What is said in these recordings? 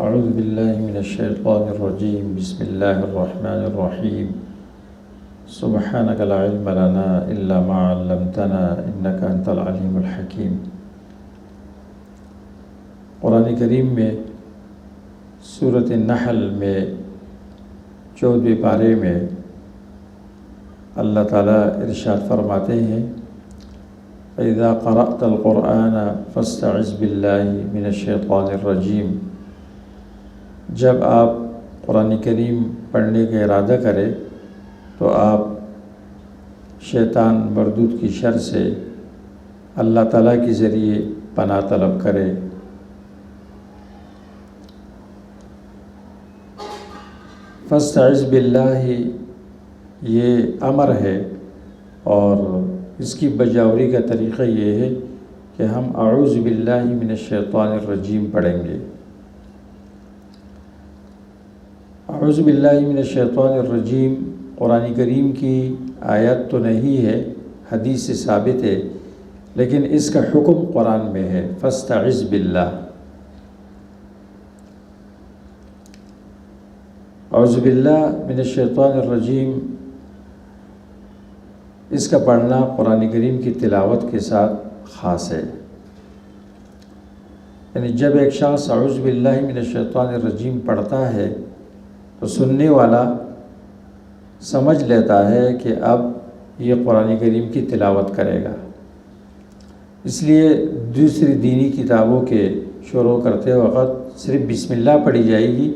اعوذ باللہ من الشیطان الرجیم بسم اللہ الرحمن الرحیم سبحانک لا علم لنا الا ما علمتنا انک انت العلیم الحکیم۔ قرآن کریم میں سورۃ النحل میں 14ویں پارے میں اللہ تعالیٰ ارشاد فرماتے ہیں فَإِذَا قَرَأْتَ الْقُرْآنَ فَاسْتَعِذْ بِاللَّهِ مِنَ الشَّيْطَانِ الرَّجِيمِ۔ جب آپ قرآن کریم پڑھنے کا ارادہ کریں تو آپ شیطان مردود کی شر سے اللہ تعالیٰ کے ذریعے پناہ طلب کریں۔ فاستعذ باللہ یہ امر ہے اور اس کی بجاوری کا طریقہ یہ ہے کہ ہم اعوذ باللہ من الشیطان الرجیم پڑھیں گے۔ اعوذ باللہ من الشیطان الرجیم قرآن کریم کی آیت تو نہیں ہے، حدیث سے ثابت ہے، لیکن اس کا حکم قرآن میں ہے فاستعذ باللہ۔ اعوذ باللہ من الشیطان الرجیم اس کا پڑھنا قرآن کریم کی تلاوت کے ساتھ خاص ہے، یعنی جب ایک شخص اعوذ باللہ من الشیطان الرجیم پڑھتا ہے تو سننے والا سمجھ لیتا ہے کہ اب یہ قرآن کریم کی تلاوت کرے گا۔ اس لیے دوسری دینی کتابوں کے شروع کرتے وقت صرف بسم اللہ پڑھی جائے گی،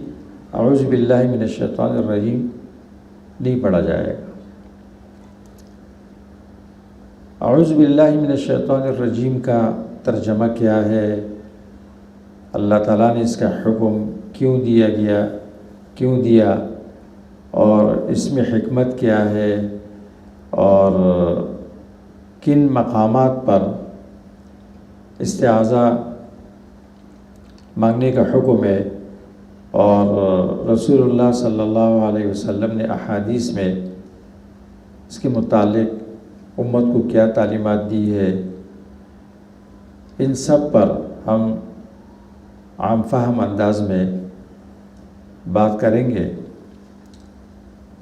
اعوذ باللہ من الشیطان الرجیم نہیں پڑھا جائے گا۔ اعوذ باللہ من الشیطان الرجیم کا ترجمہ کیا ہے، اللہ تعالیٰ نے اس کا حکم کیوں دیا اور اس میں حکمت کیا ہے اور کن مقامات پر استعاذہ مانگنے کا حکم ہے، اور رسول اللہ صلی اللہ علیہ وسلم نے احادیث میں اس کے متعلق امت کو کیا تعلیمات دی ہے، ان سب پر ہم عام فہم انداز میں بات کریں گے۔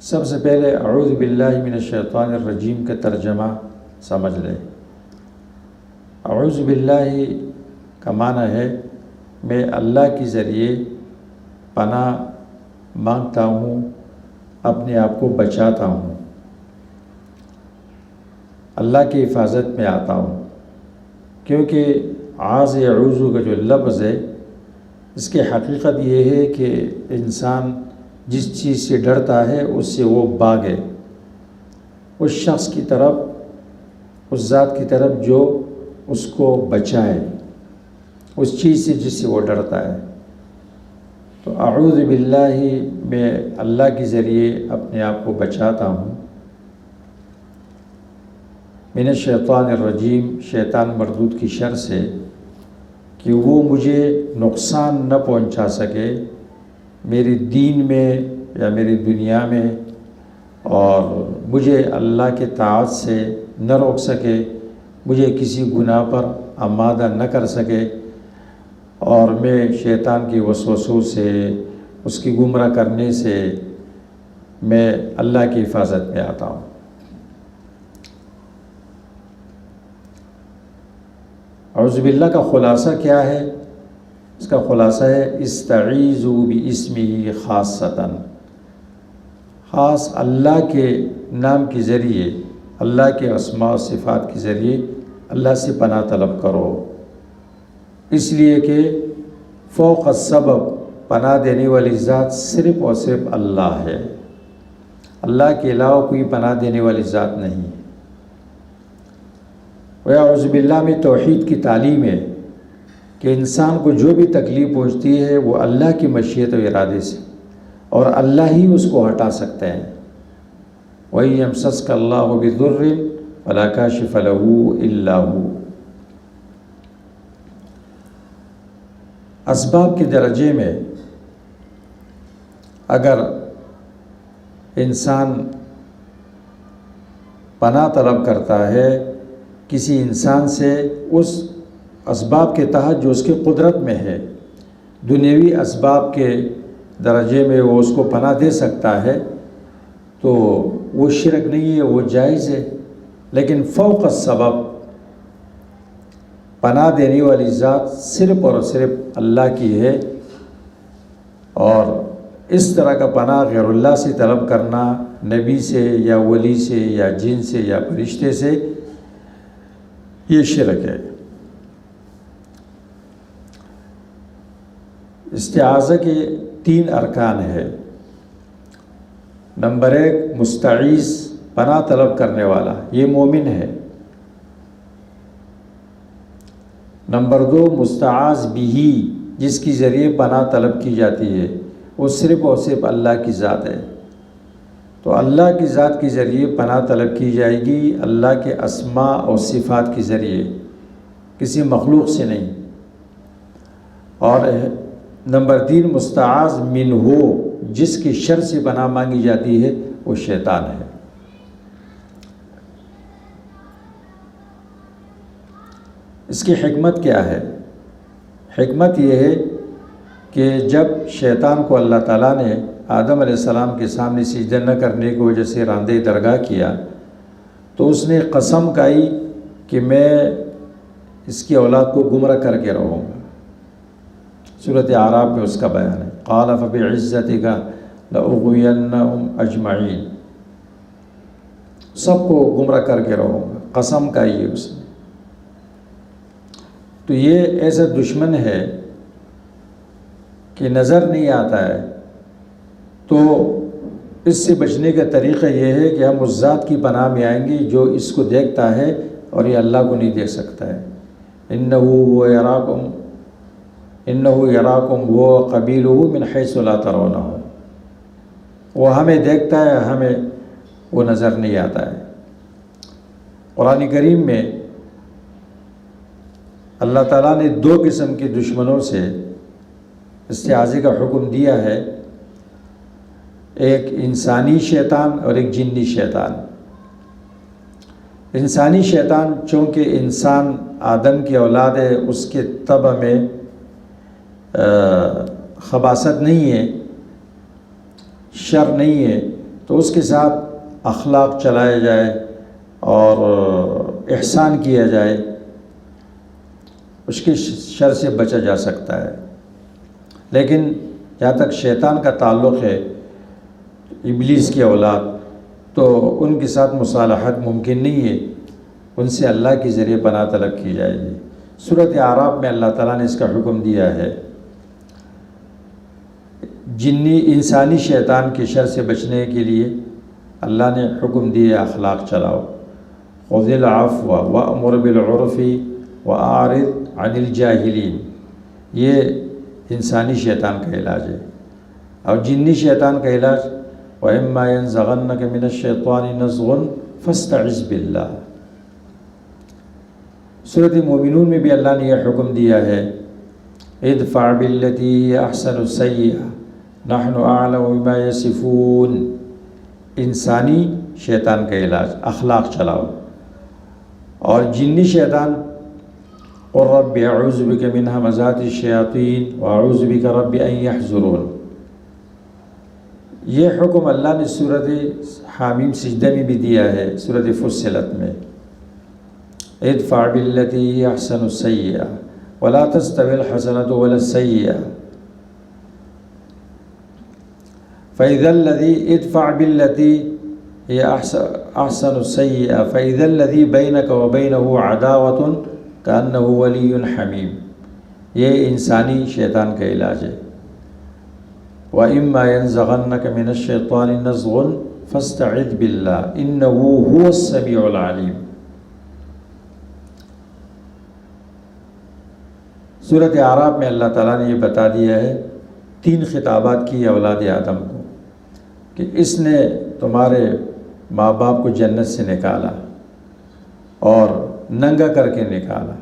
سب سے پہلے اعوذ باللہ من الشیطان الرجیم کا ترجمہ سمجھ لیں۔ اعوذ باللہ کا معنی ہے میں اللہ کے ذریعے پناہ مانگتا ہوں، اپنے آپ کو بچاتا ہوں، اللہ کی حفاظت میں آتا ہوں، کیونکہ عاذ یعوذ کا جو لفظ ہے اس کی حقیقت یہ ہے کہ انسان جس چیز سے ڈرتا ہے اس سے وہ بھاگے، اس شخص کی طرف، اس ذات کی طرف جو اس کو بچائے اس چیز سے جس سے وہ ڈرتا ہے۔ تو اعوذ باللہ میں اللہ کے ذریعے اپنے آپ کو بچاتا ہوں، من الشیطان الرجیم شیطان مردود کی شر سے، کہ وہ مجھے نقصان نہ پہنچا سکے میری دین میں یا میری دنیا میں، اور مجھے اللہ کے طاعت سے نہ روک سکے، مجھے کسی گناہ پر آمادہ نہ کر سکے، اور میں شیطان کی وسوسوں سے، اس کی گمراہ کرنے سے میں اللہ کی حفاظت میں آتا ہوں۔ اعوذ باللہ کا خلاصہ کیا ہے؟ اس کا خلاصہ ہے استعیذوا باسمہ خاصۃً، خاص اللہ کے نام کے ذریعے، اللہ کے اسماء و صفات کے ذریعے اللہ سے پناہ طلب کرو، اس لیے کہ فوق السبب پناہ دینے والی ذات صرف اور صرف اللہ ہے، اللہ کے علاوہ کوئی پناہ دینے والی ذات نہیں ہے۔ اعوذ باللہ میں توحید کی تعلیم ہے کہ انسان کو جو بھی تکلیف پہنچتی ہے وہ اللہ کی مشیت و ارادے سے، اور اللہ ہی اس کو ہٹا سکتے ہیں۔ وَإِن يَمْسَسْكَ اللَّهُ بِضُرٍّ فَلَا كَاشِفَ لَهُ إِلَّا هُوَ۔ اسباب کے درجے میں اگر انسان پناہ طلب کرتا ہے کسی انسان سے اس اسباب کے تحت جو اس کی قدرت میں ہے، دنیوی اسباب کے درجے میں وہ اس کو پناہ دے سکتا ہے تو وہ شرک نہیں ہے، وہ جائز ہے۔ لیکن فوق السبب پناہ دینے والی ذات صرف اور صرف اللہ کی ہے، اور اس طرح کا پناہ غیر اللہ سے طلب کرنا، نبی سے یا ولی سے یا جن سے یا فرشتے سے، یہ شرک ہے۔ استعاذہ کے 3 ارکان ہے۔ نمبر 1 مستعیذ، پناہ طلب کرنے والا، یہ مومن ہے۔ نمبر 2 مستعاذ بہ، جس کی ذریعے پناہ طلب کی جاتی ہے، وہ صرف اور صرف اللہ کی ذات ہے، تو اللہ کی ذات کے ذریعے پناہ طلب کی جائے گی، اللہ کے اسماء اور صفات کے ذریعے، کسی مخلوق سے نہیں۔ اور نمبر 3 مستعاذ منہ، جس کی شر سے پناہ مانگی جاتی ہے، وہ شیطان ہے۔ اس کی حکمت کیا ہے؟ حکمت یہ ہے کہ جب شیطان کو اللہ تعالیٰ نے آدم علیہ السلام کے سامنے سجدہ نہ کرنے کی وجہ سے راندے درگاہ کیا، تو اس نے قسم کھائی کہ میں اس کی اولاد کو گمراہ کر کے رہوں گا۔ سورۃ اعراف میں اس کا بیان ہے، قال فبعزتک لأغوینہم اجمعین، سب کو گمراہ کر کے رہوں گا، قسم کھائی ہے اس نے۔ تو یہ ایسا دشمن ہے کہ نظر نہیں آتا ہے، تو اس سے بچنے کا طریقہ یہ ہے کہ ہم اس ذات کی پناہ میں آئیں گے جو اس کو دیکھتا ہے اور یہ اللہ کو نہیں دیکھ سکتا ہے۔ انہو یراکم وہ قبیلہ من حیث لا ترونہ، وہ ہمیں دیکھتا ہے، ہمیں وہ نظر نہیں آتا ہے۔ قرآن کریم میں اللہ تعالیٰ نے 2 قسم کے دشمنوں سے استعاذے کا حکم دیا ہے، ایک انسانی شیطان اور ایک جنی شیطان۔ انسانی شیطان چونکہ انسان آدم کی اولاد ہے، اس کے طبع میں خباثت نہیں ہے، شر نہیں ہے، تو اس کے ساتھ اخلاق چلایا جائے اور احسان کیا جائے، اس کی شر سے بچا جا سکتا ہے۔ لیکن جہاں تک شیطان کا تعلق ہے، ابلیس کی اولاد، تو ان کے ساتھ مصالحت ممکن نہیں ہے، ان سے اللہ کے ذریعے پناہ طلب کی جائے گی۔ سورۃ اعراف میں اللہ تعالیٰ نے اس کا حکم دیا ہے۔ جنی انسانی شیطان کی شر سے بچنے کے لیے اللہ نے حکم دیا اخلاق چلاؤ، خذ العفو وأمر بالعرف وأعرض عن الجاہلین، یہ انسانی شیطان کا علاج ہے۔ اور جنی شیطان کا علاج وَإِمَّا يَنزَغَنَّكَ مِنَ الشَّيْطَانِ نَزْغٌ فَاسْتَعِذْ بِاللَّهِ۔ سورۃ مومنون میں بھی اللہ نے یہ حکم دیا ہے، ادفع باللتی ہی احسن السیئہ نحن اعلم بما یصفون۔ انسانی شیطان کا علاج اخلاق چلاؤ، اور جنی شیطان قل رب اعوذ بک من ہمزات الشیاطین واعوذ بک رب ان یحضرون۔ یہ حکم اللہ نے سورۃ حامیم سجدہ میں بھی دیا ہے، سورۃ فصلت میں، ادفع باللتی ہی احسن السیئہ ولا تستوی الحسنۃ ولا السیئہ فإذا الذی ادفع باللتی ہی احسن السیئہ فإذا الذی بینک وبینہ عداوۃ کأنہ ولی حمیم۔ یہ انسانی شیطان کا علاج ہے۔ وَإِمَّا يَنزَغَنَّكَ مِنَ الشَّيْطَانِ نَزْغٌ فَاسْتَعِذْ بِاللَّهِ إِنَّهُ هُوَ السَّمِيعُ الْعَلِيمُ۔ سورۃ اعراف میں اللہ تعالیٰ نے یہ بتا دیا ہے 3 خطابات کی اولاد آدم کو، کہ اس نے تمہارے ماں باپ کو جنت سے نکالا اور ننگا کر کے نکالا۔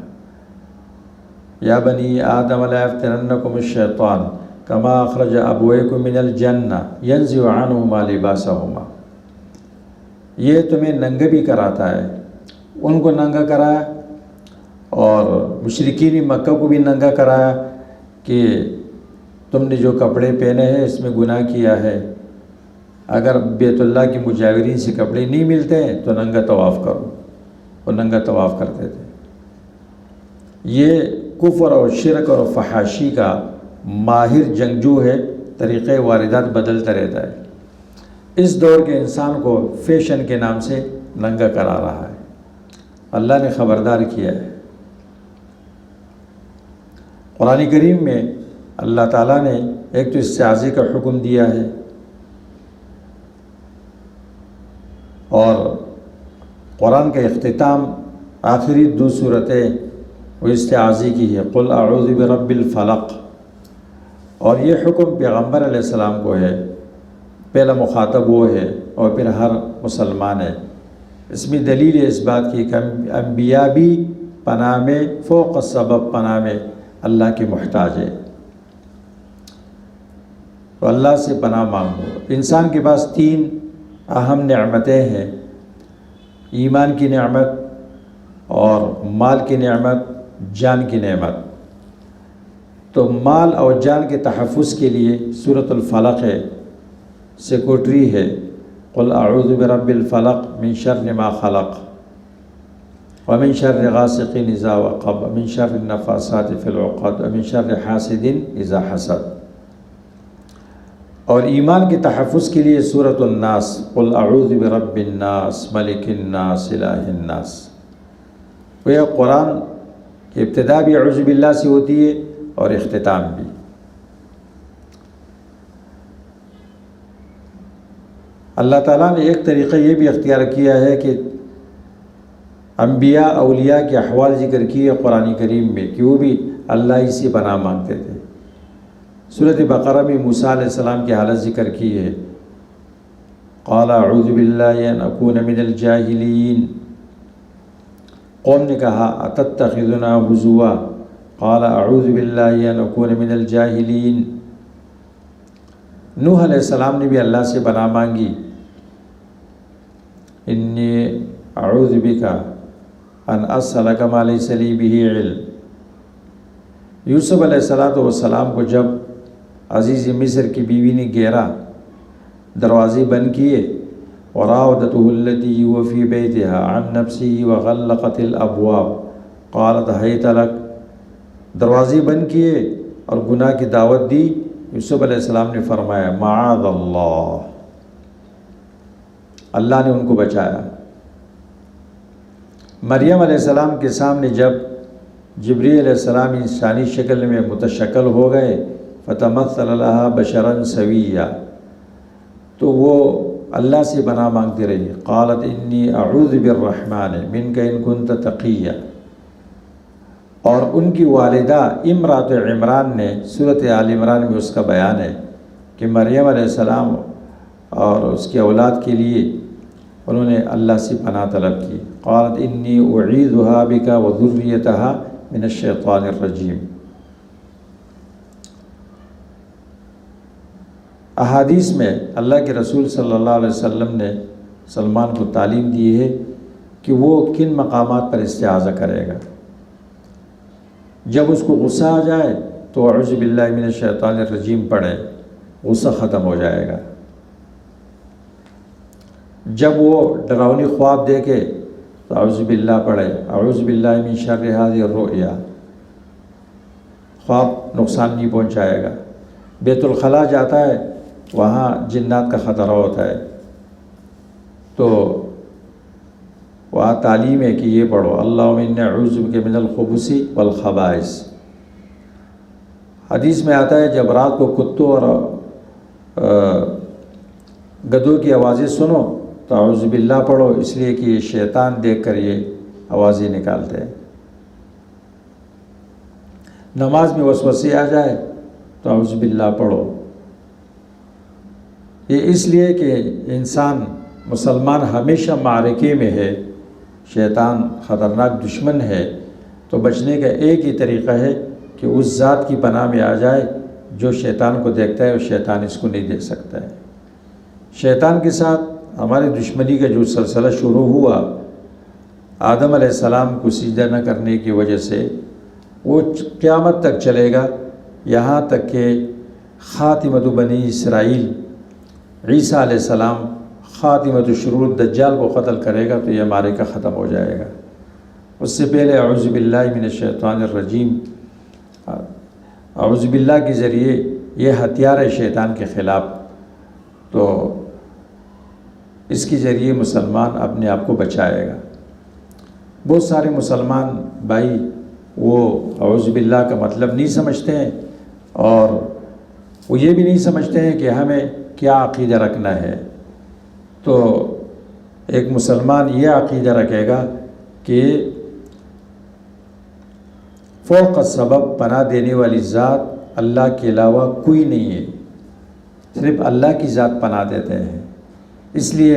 یا بنی آدم لا یفتننکم الشیطان کما اخرج ابویکم من الجنہ ینزع عنہما لباسہما۔ یہ تمہیں ننگا بھی کراتا ہے، ان کو ننگا کرایا اور مشرکین مکہ کو بھی ننگا کرایا کہ تم نے جو کپڑے پہنے ہیں اس میں گناہ کیا ہے، اگر بیت اللہ کی مجاورین سے کپڑے نہیں ملتے ہیں تو ننگا طواف کرو، وہ ننگا طواف کرتے تھے۔ یہ کفر اور شرک اور فحاشی کا ماہر جنگجو ہے، طریقۂ واردات بدلتا رہتا ہے۔ اس دور کے انسان کو فیشن کے نام سے ننگا کرا رہا ہے، اللہ نے خبردار کیا ہے۔ قرآن کریم میں اللہ تعالیٰ نے ایک تو استعاذے کا حکم دیا ہے، اور قرآن کا اختتام آخری 2 صورتیں وہ استعاذے کی ہے، قل اعوذ برب الفلق، اور یہ حکم پیغمبر علیہ السلام کو ہے، پہلا مخاطب وہ ہے اور پھر ہر مسلمان ہے۔ اس میں دلیل ہے اس بات کی کہ انبیاء بھی پناہ میں فوق السبب پناہ میں اللہ کے محتاج ہے، تو اللہ سے پناہ مانگو۔ انسان کے پاس 3 اہم نعمتیں ہیں، ایمان کی نعمت اور مال کی نعمت، جان کی نعمت۔ تو مال اور جان کے تحفظ کے لیے سورۃ الفلق ہے، سیکورٹری ہے، قل اعوذ برب الفلق من شر ما خلق ومن شر غاسق اذا وقب ومن شر النفاثات في العقد ومن شر حاسد اذا حسد۔ اور ایمان کے تحفظ کے لیے سورۃ الناس، قل اعوذ برب الناس ملک الناس الہ الناس۔ وہ قرآن کی ابتدا بھی اعوذ باللہ سے ہوتی ہے اور اختتام بھی۔ اللہ تعالیٰ نے ایک طریقہ یہ بھی اختیار کیا ہے کہ انبیاء اولیاء کے احوال ذکر کیے قرآن کریم میں کہ وہ بھی اللہ ہی سے پناہ مانگتے تھے۔ سورۃ بقرہ میں موسیٰ علیہ السلام کی حالت ذکر کی ہے، قال اعوذ باللہ ان اکون من الجاہلین، قوم نے کہا اتتخذنا ہزوا، قال اعوذ باللہ ان اکون من الجاہلین۔ نوح علیہ السلام نے بھی اللہ سے پناہ مانگی، انی اعوذ بک ان اسألک ما لیس لی بہ علم۔ یوسف علیہ السلام کو جب عزیز مصر کی بیوی نے گھیرا، دروازے بند کیے، وراودته التي هو في بيتها عن نفسه وغلقت الابواب قالت هيت لك، دروازے بند کیے اور گناہ کی دعوت دی۔ یوسف علیہ السلام نے فرمایا معاذ اللہ، اللہ نے ان کو بچایا۔ مریم علیہ السلام کے سامنے جب جبریل علیہ السلام انسانی شکل میں متشکل ہو گئے، فتمثل لها بشرا سویا، تو وہ اللہ سے پناہ مانگتی رہی، قالت انی اعوذ بالرحمن منک ان کنت تقیا۔ اور ان کی والدہ امرأۃ عمران نے سورۃ آل عمران میں اس کا بیان ہے کہ مریم علیہ السلام اور اس کے اولاد کے لیے انہوں نے اللہ سے پناہ طلب کی، قالت انی اعیذها بک وذریتها من الشیطان الرجیم۔ احادیث میں اللہ کے رسول صلی اللہ علیہ وسلم نے سلمان کو تعلیم دی ہے کہ وہ کن مقامات پر استعاذہ کرے گا۔ جب اس کو غصہ آ جائے تو اعوذ باللہ من الشیطان الرجیم پڑھے، غصہ ختم ہو جائے گا۔ جب وہ ڈراؤنی خواب دیکھے تو اعوذ باللہ پڑھے، اعوذ باللہ من شر هذه الرؤیا، خواب نقصان نہیں پہنچائے گا۔ بیت الخلاء جاتا ہے، وہاں جنات کا خطرہ ہوتا ہے، تو وہاں تعلیم ہے کہ یہ پڑھو اللہم انی اعوذ بک من الخبث والخبائث۔ حدیث میں آتا ہے جب رات کو کتوں اور گدھوں کی آوازیں سنو تو اعوذ باللہ پڑھو، اس لیے کہ یہ شیطان دیکھ کر یہ آوازیں نکالتے ہیں۔ نماز میں وسوسے آ جائے تو اعوذ باللہ پڑھو۔ یہ اس لیے کہ انسان مسلمان ہمیشہ معرکے میں ہے، شیطان خطرناک دشمن ہے، تو بچنے کا ایک ہی طریقہ ہے کہ اس ذات کی پناہ میں آ جائے جو شیطان کو دیکھتا ہے اور شیطان اس کو نہیں دیکھ سکتا ہے۔ شیطان کے ساتھ ہماری دشمنی کا جو سلسلہ شروع ہوا آدم علیہ السلام کو سجدہ نہ کرنے کی وجہ سے، وہ قیامت تک چلے گا، یہاں تک کہ خاتمۃ بنی اسرائیل، عیسیٰ علیہ السلام خاتمۃ الشرور دجال کو قتل کرے گا تو یہ معرکہ ختم ہو جائے گا۔ اس سے پہلے اعوذ باللہ من الشیطان الرجیم، اعوذ باللہ کے ذریعے یہ ہتھیار ہے شیطان کے خلاف، تو اس کے ذریعے مسلمان اپنے آپ کو بچائے گا۔ بہت سارے مسلمان بھائی وہ اعوذ باللہ کا مطلب نہیں سمجھتے ہیں، اور وہ یہ بھی نہیں سمجھتے ہیں کہ ہمیں کیا عقیدہ رکھنا ہے۔ تو ایک مسلمان یہ عقیدہ رکھے گا کہ فوق السبب، پناہ دینے والی ذات اللہ کے علاوہ کوئی نہیں ہے، صرف اللہ کی ذات پناہ دیتے ہیں، اس لیے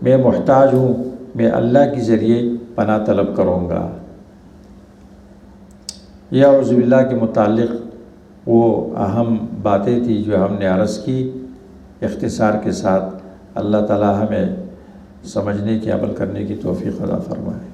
میں محتاج ہوں، میں اللہ کے ذریعے پناہ طلب کروں گا۔ یہ اعوذ باللہ کے متعلق وہ اہم باتیں تھیں جو ہم نے عرض کی اختصار کے ساتھ۔ اللہ تعالی ہمیں سمجھنے کی، عمل کرنے کی توفیق عطا فرمائے۔